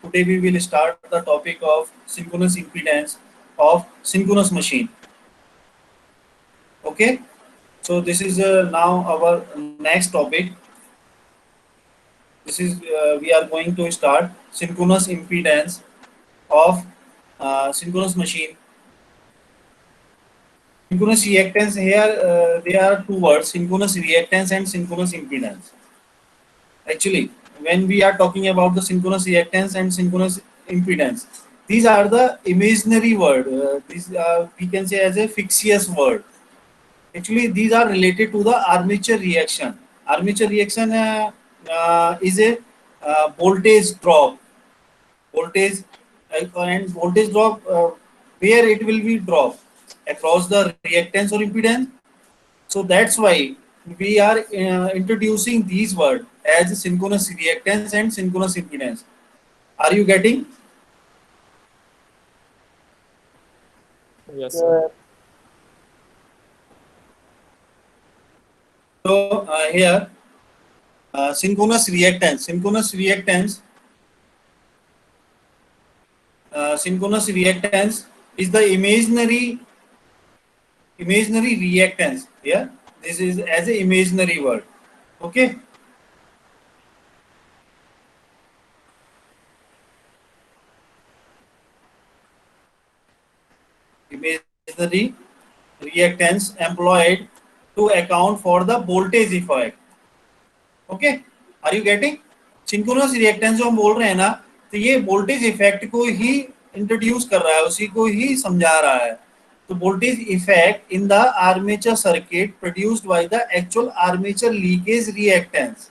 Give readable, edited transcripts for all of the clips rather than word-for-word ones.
today we will start the topic of synchronous impedance of synchronous machine. Okay, so this is now our next topic. This is we are going to start synchronous impedance of synchronous machine. Synchronous reactance here, there are two words: synchronous reactance and synchronous impedance. Actually, when we are talking about the synchronous reactance and synchronous impedance, these are the imaginary word. These we can say as a fictitious word. Actually, these are related to the armature reaction. Armature reaction is a voltage drop. Voltage and voltage drop where it will be drop across the reactance or impedance. So that's why we are introducing these words as synchronous reactance and synchronous impedance. Are you getting? Yes, sir. So here synchronous reactance. Synchronous reactance is the imaginary reactance. Yeah, this is as a imaginary word. Okay. Imaginary reactance employed to account for the voltage effect. Okay, are you getting? Synchronous reactance जो हम बोल रहे हैं ना, तो ये voltage effect को ही introduce कर रहा है, उसी को ही समझा रहा है. तो voltage effect in the armature circuit produced by the actual armature leakage reactance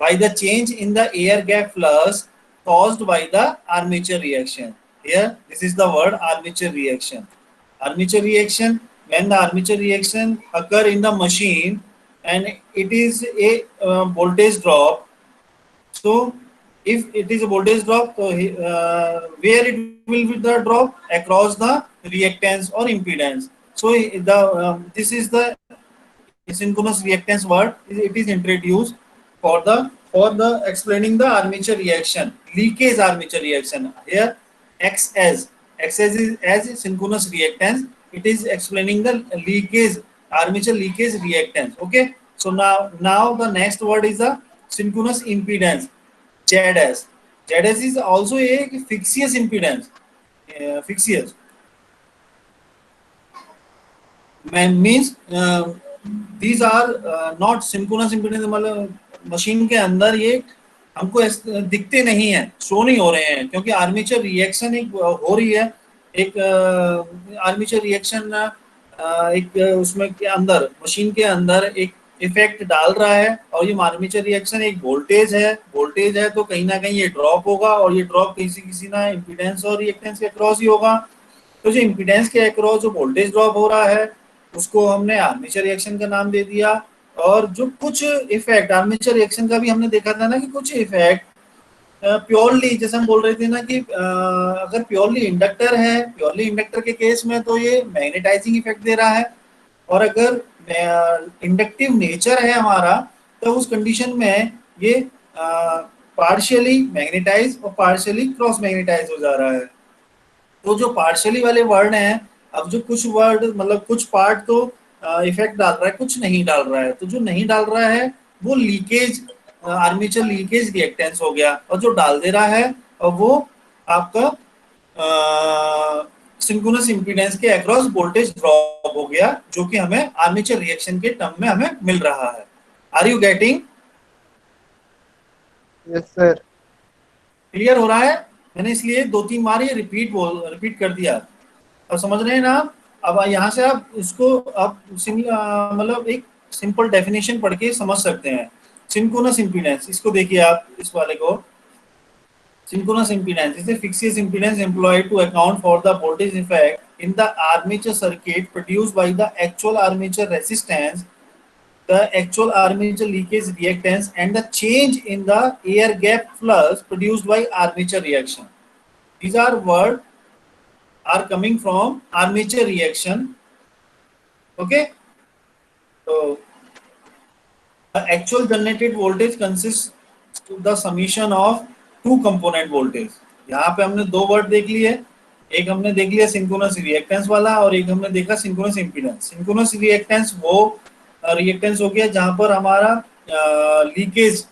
by the change in the air gap flux caused by the armature reaction. Here, this is the word armature reaction. Armature reaction, when the armature reaction occur in the machine and it is a voltage drop. So, if it is a voltage drop, where it will be the drop? Across the reactance or impedance. So, this is the synchronous reactance word. It is introduced for the explaining the armature reaction, leakage armature reaction. Here X as is as synchronous reactance. It is explaining the leakage armature leakage reactance. Okay, so now the next word is the synchronous impedance, ZS. ZS is also a fictitious impedance. Fictitious means these are not synchronous impedance. मतलब machine के अंदर ये हमको दिखते नहीं है, show नहीं हो रहे हैं, क्योंकि आर्मेचर रिएक्शन एक हो रही है. एक आर्मेचर रिएक्शन एक उसमें के अंदर मशीन के अंदर एक इफेक्ट डाल रहा है, और ये आर्मेचर रिएक्शन एक वोल्टेज है तो कहीं ना कहीं ये ड्रॉप होगा, और ये ड्रॉप किसी ना इम्पीडेंस और रिएक्टेंस के अक्रॉस ही होगा. तो जो इम्पीडेंस के अक्रॉस जो वोल्टेज ड्रॉप हो रहा है उसको हमने आर्मेचर रिएक्शन का नाम दे दिया. और जो कुछ इफेक्ट आर्मेचर रिएक्शन का भी हमने देखा था ना कि कुछ इफेक्ट प्योरली, जैसे हम बोल रहे थे ना कि अगर प्योरली इंडक्टर के केस में तो ये मैग्नेटाइजिंग इफेक्ट दे रहा है, और अगर इंडक्टिव नेचर है हमारा तो उस कंडीशन में ये पार्शियली मैग्नेटाइज और पार्शियली क्रॉस मैग्नेटाइज हो जा रहा है. तो जो पार्शियली वाले वर्ड हैं, अब जो कुछ वर्ड मतलब कुछ पार्ट तो इफेक्ट डाल रहा है, कुछ नहीं डाल रहा है, तो जो नहीं डाल रहा है वो लीकेज आर्मेचर लीकेज रिएक्टेंस हो गया, और जो डाल दे रहा है और वो आपका सिंक्रोनस इंपीडेंस के अक्रॉस वोल्टेज ड्रॉप हो गया, जो कि हमें आर्मेचर रिएक्शन के टर्म में हमें मिल रहा है. Are you getting? Yes sir. Clear हो रहा है? मैंने इसलिए 2-3 बार ये रिपीट कर दिया. अब समझ रहे हैं ना आप? अब यहाँ से आप इसको आप मतलब एक सिंपल डेफिनेशन पढ़ के समझ सकते हैं. सिंक्रोनस इंपीडेंस, इसको देखिए आप, इस वाले को. Synchronous impedance is a fictitious impedance employed to account for the voltage effect in the armature circuit produced by the actual armature resistance, the actual armature leakage reactance, and the change in the air gap flux produced by armature reaction. These are words are coming from armature reaction. Okay, so the actual generated voltage consists to the summation of two component voltage. यहाँ पे हमने दो word देख लिए, एक हमने देख लिया सिंक्रोनस रिएक्टेंस वाला और एक हमने देखा सिंक्रोनस इम्पीडेंस। सिंक्रोनस रिएक्टेंस वो रिएक्टेंस हो गया जहां पर हमारा लीकेज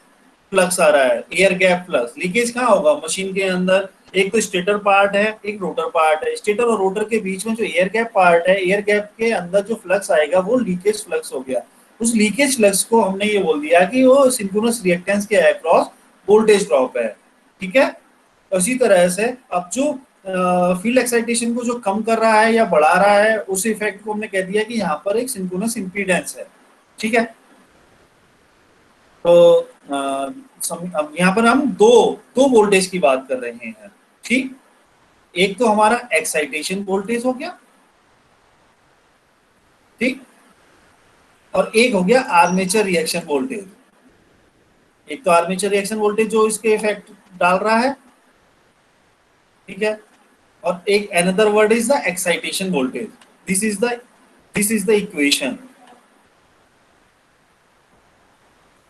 फ्लक्स आ रहा है, एयर गैप फ्लक्स। लीकेज कहाँ होगा? मशीन के अंदर एक तो स्टेटर पार्ट है, एक रोटर पार्ट है। स्टेटर और रोटर के बीच में जो एयर गैप पार्ट है, एयर गैप के अंदर जो फ्लक्स आएगा वो लीकेज फ्लक्स हो गया। उस लीकेज फ्लक्स को हमने ये बोल दिया कि वो सिंक्रोनस रिएक्टेंस के अक्रॉस वोल्टेज ड्रॉप है। ठीक है, उसी तरह से अब जो फील्ड एक्साइटेशन को जो कम कर रहा है या बढ़ा रहा है, उस इफेक्ट को हमने कह दिया कि यहाँ पर एक सिंक्रोनस इम्पीडेंस है। ठीक है, तो अब यहाँ पर हम दो दो वोल्टेज की बात कर रहे हैं। ठीक, एक तो हमारा एक्साइटेशन वोल्टेज हो गया, ठीक, और एक हो गया आर्मेचर रिएक्शन वोल्टेज। एक तो आर्मेचर रिएक्शन वोल्टेज जो इसके इफेक्ट डाल रहा है, ठीक है, और एक another word is the excitation voltage. This is the equation.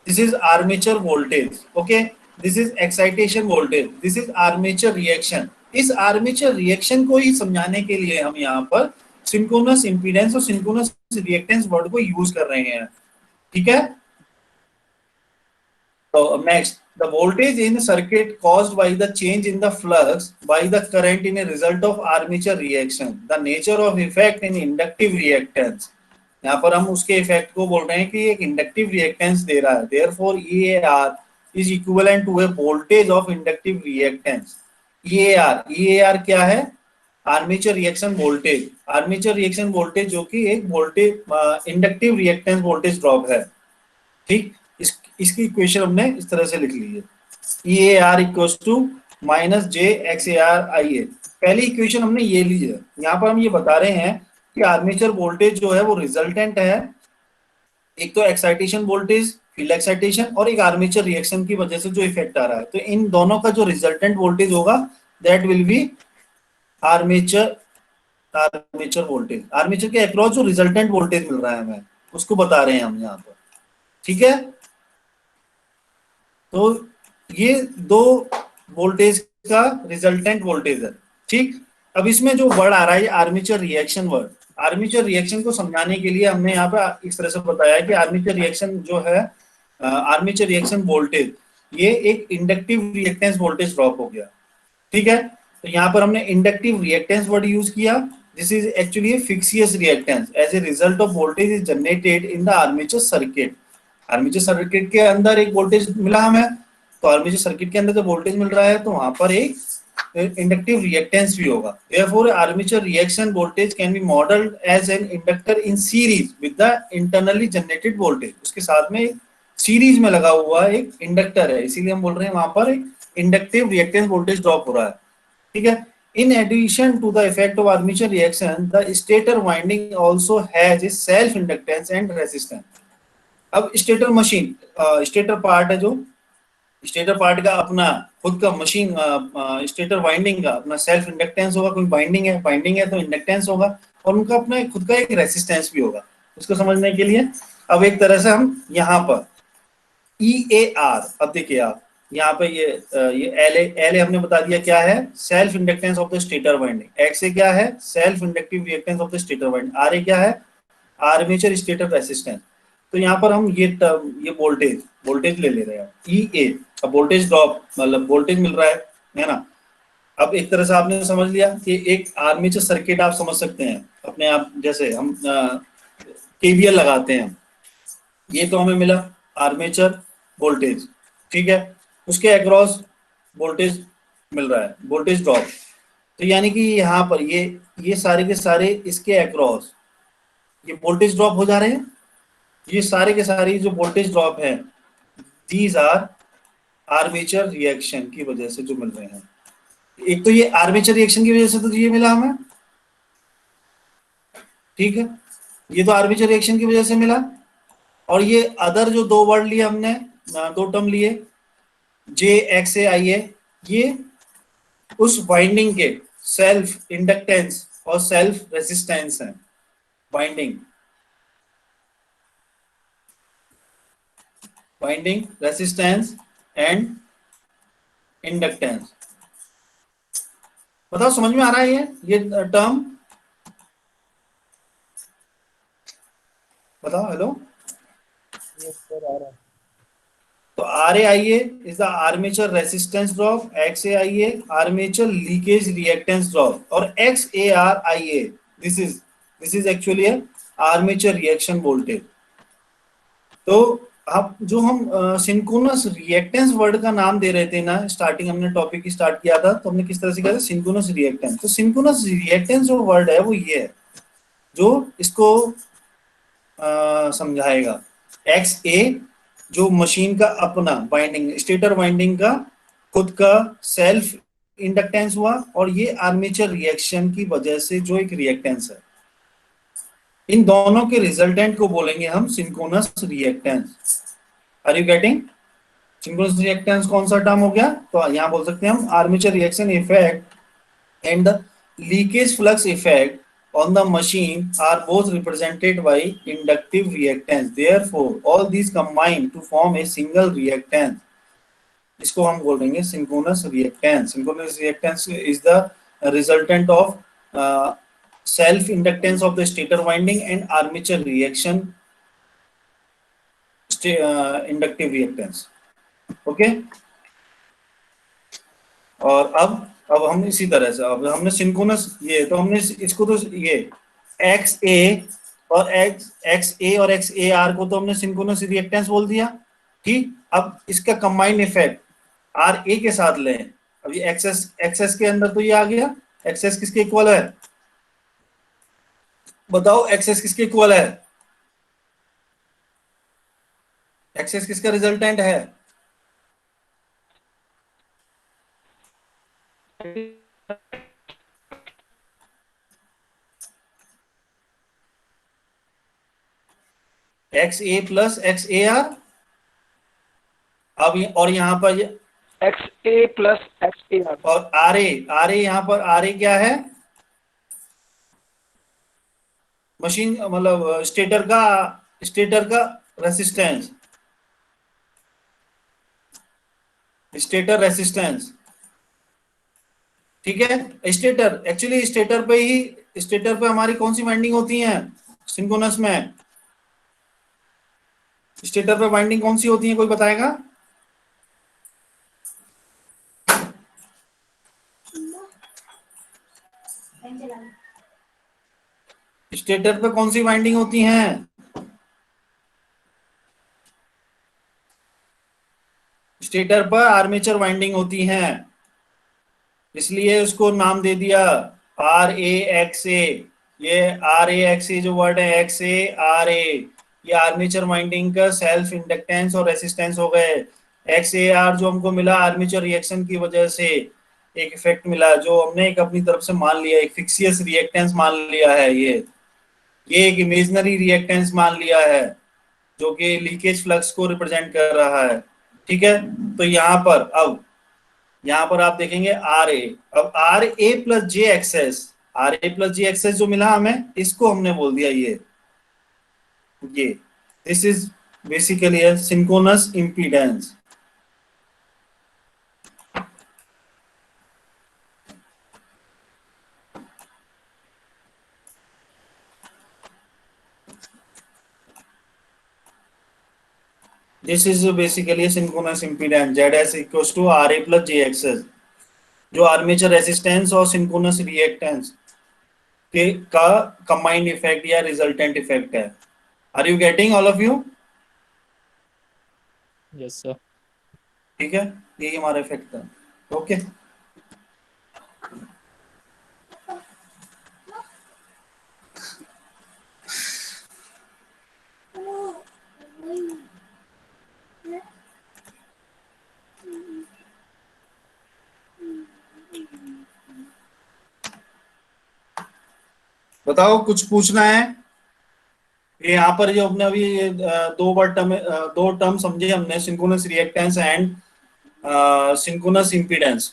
This is armature voltage, okay? This is excitation voltage, this is armature reaction। इस आर्मेचर रिएक्शन को ही समझाने के लिए हम यहाँ पर सिंक्रोनस इम्पीडेंस और सिंक्रोनस रिएक्टेंस वर्ड को यूज कर रहे हैं। ठीक है, तो next, the voltage in circuit caused by the change in the flux by the current in a result of armature reaction, the nature of effect in inductive reactance। यहाँ पर हम उसके इफेक्ट को बोल रहे हैं कि एक इंडक्टिव रिएक्टेंस दे रहा है, therefore EAR is equivalent to a voltage of inductive reactance. EAR क्या है? Armature reaction voltage. Armature reaction voltage जो कि एक voltage inductive reactance voltage drop है। ठीक, इसकी इक्वेशन हमने इस तरह से लिख ली है, E A R equals to minus J X A R I A. पहली इक्वेशन हमने ये ली है। यहाँ पर हम ये बता रहे हैं कि आर्मेचर वोल्टेज जो है वो रिजल्टेंट है, एक तो एक्साइटेशन वोल्टेज, फील्ड एक्साइटेशन, और एक आर्मेचर रिएक्शन की वजह से जो इफेक्ट आ रहा है। तो इन दोनों का जो रिजल्टेंट वोल्टेज होगा that will be armature armature voltage. Armature के अक्रॉस जो रिजल्टेंट वोल्टेज मिल रहा है हमें, उसको बता रहे हैं हम यहाँ पर। ठीक है, तो ये दो वोल्टेज का रिजल्टेंट वोल्टेज है। ठीक, अब इसमें जो वर्ड आ रहा है armature reaction word, armature reaction को समझाने के लिए हमने यहाँ पे इस तरह से बताया कि आर्मेचर रिएक्शन जो है, आर्मेचर रिएक्शन वोल्टेज, ये एक इंडक्टिव रिएक्टेंस वोल्टेज ड्रॉप हो गया। ठीक है, तो यहाँ पर हमने इंडक्टिव रिएक्टेंस वर्ड यूज किया। This is actually fictitious reactance as a result of voltage is generated in the armature circuit. Armature circuit के अंदर एक वोल्टेज मिला हमें, तो आर्मेचर सर्किट के अंदर जब वोल्टेज मिल रहा है तो वहां पर एक इंडक्टिव रिएक्टेंस भी होगा। Therefore, armature reaction voltage can be modelled as an inductor in series with the internally generated voltage. उसके साथ में सीरीज में लगा हुआ एक इंडक्टर है, इसीलिए हम बोल रहे हैं वहां पर एक इंडक्टिव रिएक्टेंस वोल्टेज ड्रॉप हो रहा है। ठीक है, in addition to the effect of armature reaction, the stator winding also has a self inductance and resistance। अब स्टेटर मशीन, स्टेटर पार्ट है, जो स्टेटर पार्ट का अपना खुद का मशीन, स्टेटर वाइंडिंग का अपना सेल्फ इंडक्टेंस होगा। कोई बाइंडिंग है तो इंडक्टेंस होगा, और उनका अपना खुद का एक रेसिस्टेंस भी होगा। उसको समझने के लिए अब एक तरह से हम यहाँ पर EAR, अब देखिए आप यहाँ पे ये एल ए हमने बता दिया क्या है, self inductance of the stator winding. X A क्या है, self inductive reactance of the stator winding. R A क्या है, आर्मेचर स्टेटर रेसिस्टेंस। तो यहाँ पर हम ये टर्म, ये वोल्टेज ले ले रहे हैं ई ए। अब वोल्टेज ड्रॉप मतलब वोल्टेज मिल रहा है ना। अब एक तरह से आपने समझ लिया कि एक आर्मेचर सर्किट आप समझ सकते हैं अपने आप, जैसे हम केवीएल लगाते हैं, ये तो हमें मिला आर्मेचर वोल्टेज। ठीक है, उसके अक्रॉस वोल्टेज मिल रहा है, वोल्टेज ड्रॉप। तो यानी कि यहाँ पर ये सारे के सारे इसके अक्रॉस ये वोल्टेज ड्रॉप हो जा रहे हैं। ये सारे के सारे जो वोल्टेज ड्रॉप है, दीज आर आर्मेचर रिएक्शन की वजह से जो मिल रहे हैं। एक तो ये आर्मेचर रिएक्शन की वजह से तो ये मिला हमें, ठीक है, ये तो आर्मेचर रिएक्शन की वजह से मिला। और ये अदर जो दो वर्ड लिए हमने, दो टर्म लिए, जे एक्स ए आई ए, ये उस वाइंडिंग के सेल्फ इंडक्टेंस और सेल्फ रेसिस्टेंस है। Winding resistance and inductance. बताओ समझ में आ रहा है ये टर्म? बताओ हेलो। यस सर, आ रहा है। तो R A I A is the armature resistance drop, X A I A armature leakage reactance drop, और X A R I A this is actually armature reaction voltage. तो आप जो हम synchronous reactance word का नाम दे रहे थे ना, स्टार्टिंग हमने टॉपिक स्टार्ट किया था तो हमने किस तरह से किया था, सिंक्रोनस रिएक्टेंस। तो सिंक्रोनस रिएक्टेंस जो वर्ड है वो ये है जो इसको समझाएगा। एक्स ए जो मशीन का अपना वाइंडिंग, स्टेटर वाइंडिंग का खुद का सेल्फ इंडक्टेंस हुआ, और ये आर्मेचर रिएक्शन की वजह से जो एक रिएक्टेंस है, इन दोनों के रिजल्टेंट को बोलेंगे हम synchronous reactance. Are you getting? Synchronous reactance कौन सा टर्म हो गया? तो यहां बोल सकते हैं हम armature reaction effect and the leakage flux effect on the machine are both represented by inductive reactance. Therefore, all these combine to form a single reactance. इसको हम बोल देंगे synchronous reactance. Synchronous reactance is the resultant of self inductance of the stator winding and armature reaction inductive reactance. Okay? और अब हम इसी तरह से, अब हमने सिंक्रोनस ये तो हमने इसको तो ये एक्स ए और एक्स ए और एक्स ए आर को तो हमने सिंक्रोनस रिएक्टेंस बोल दिया। ठीक, अब इसका कंबाइंड इफेक्ट आर ए के साथ लें। अब ये एक्सएस के अंदर तो ये आ गया, एक्सएस किसके इक्वल है? बताओ एक्सएस किसके इक्वल है? एक्सएस किसका रिजल्टेंट है? X A plus x A are. अब और यहाँ पर x A plus x A are, और आर ए यहाँ पर आर ए क्या है? मशीन मतलब स्टेटर का रेसिस्टेंस, स्टेटर रेसिस्टेंस। ठीक है, स्टेटर एक्चुअली स्टेटर पे हमारी कौन सी वाइंडिंग होती है सिंक्रोनस में? स्टेटर पे वाइंडिंग कौन सी होती है, कोई बताएगा? स्टेटर पे कौन सी वाइंडिंग होती हैं? स्टेटर पर आर्मेचर वाइंडिंग होती हैं, इसलिए उसको नाम दे दिया आर ए एक्स ए। ये आर ए एक्स ए जो वर्ड है, एक्स ए आर ए, ये आर्मेचर वाइंडिंग का सेल्फ इंडक्टेंस और रेसिस्टेंस हो गए। एक्स ए आर जो हमको मिला आर्मेचर रिएक्शन की वजह से एक इफेक्ट मिला, जो हमने एक अपनी तरफ से मान लिया, एक फिक्सियस रिएक्टेंस मान लिया है। ये एक इमेजिनरी रिएक्टेंस मान लिया है जो कि लीकेज फ्लक्स को रिप्रेजेंट कर रहा है। ठीक है, तो यहाँ पर आप देखेंगे आर ए। अब R A plus J XS, R A plus J XS जो मिला हमें, इसको हमने बोल दिया ये this is basically a synchronous impedance. This is basically a synchronous impedance. ZS equals to RA plus JXS, जो आर्मेचर रेसिस्टेंस और सिंक्रोनस रिएक्टेंस के का कंबाइंड इफेक्ट या रिजल्टेंट इफेक्ट है। Are you getting all of you? Yes sir. ठीक है, यही हमारा इफेक्ट है। ओके, बताओ कुछ पूछना है? ये यहाँ पर जो हमने अभी दो टर्म समझे हमने, synchronous reactance and synchronous impedance.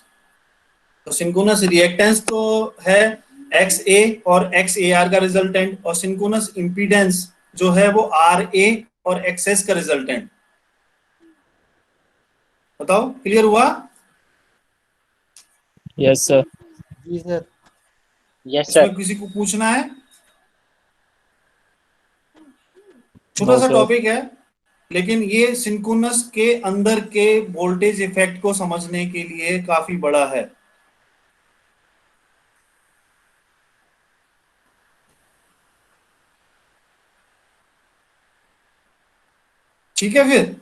तो सिंक्रोनस रिएक्टेंस तो है एक्स ए और एक्स ए आर का रिजल्टेंट, और सिंक्रोनस इंपीडेंस जो है वो आर ए और एक्स एस का रिजल्टेंट। बताओ, क्लियर हुआ? Yes sir. जी सर। यस इसमें सर। किसी को पूछना है? छोटा नो सा सर। टॉपिक है, लेकिन ये सिंक्रोनस के अंदर के वोल्टेज इफेक्ट को समझने के लिए काफी बड़ा है। ठीक है फिर।